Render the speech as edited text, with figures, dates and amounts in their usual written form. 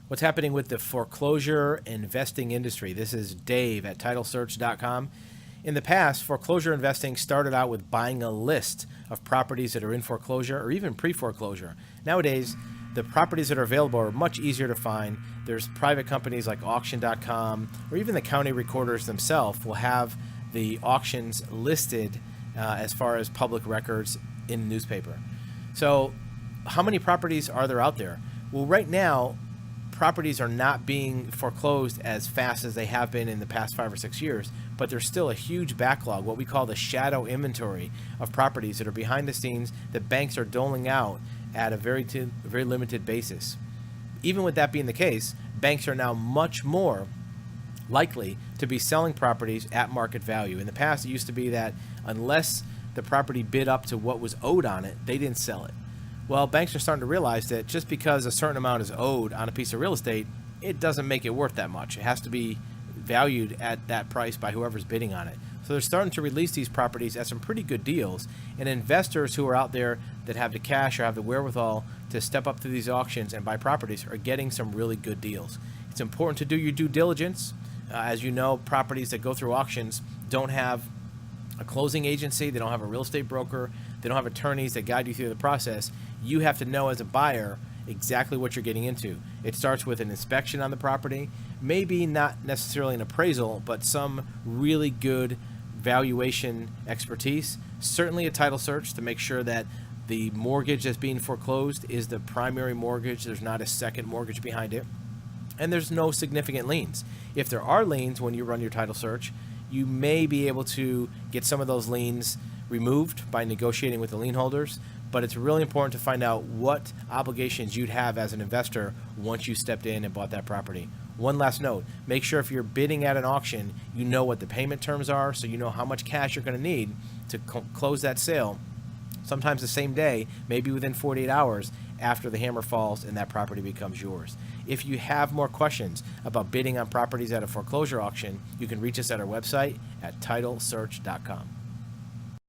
What's happening with the foreclosure investing industry? This is Dave at titlesearch.com. In the past, foreclosure investing started out with buying a list of properties that are in foreclosure or even pre-foreclosure. Nowadays, the properties that are available are much easier to find. There's private companies like auction.com, or even the county recorders themselves will have the auctions listed as far as public records in the newspaper. So how many properties are there out there? Well, right now, properties are not being foreclosed as fast as they have been in the past 5 or 6 years, but there's still a huge backlog, what we call the shadow inventory of properties that are behind the scenes that banks are doling out at a very limited basis. Even with that being the case, banks are now much more likely to be selling properties at market value. In the past, it used to be that unless the property bid up to what was owed on it, they didn't sell it. Well, banks are starting to realize that just because a certain amount is owed on a piece of real estate, it doesn't make it worth that much. It has to be valued at that price by whoever's bidding on it. So they're starting to release these properties at some pretty good deals, and investors who are out there that have the cash or have the wherewithal to step up to these auctions and buy properties are getting some really good deals. It's important to do your due diligence. As you know, properties that go through auctions don't have a closing agency, they don't have a real estate broker, they don't have attorneys that guide you through the process. You have to know as a buyer exactly what you're getting into. It starts with an inspection on the property, maybe not necessarily an appraisal, but some really good valuation expertise. Certainly a title search to make sure that the mortgage that's being foreclosed is the primary mortgage, there's not a second mortgage behind it, and there's no significant liens. If there are liens when you run your title search, you may be able to get some of those liens removed by negotiating with the lien holders, but it's really important to find out what obligations you'd have as an investor once you stepped in and bought that property. One last note, make sure if you're bidding at an auction, you know what the payment terms are, so you know how much cash you're going to need to close that sale, sometimes the same day, maybe within 48 hours after the hammer falls and that property becomes yours. If you have more questions about bidding on properties at a foreclosure auction, you can reach us at our website at titlesearch.com.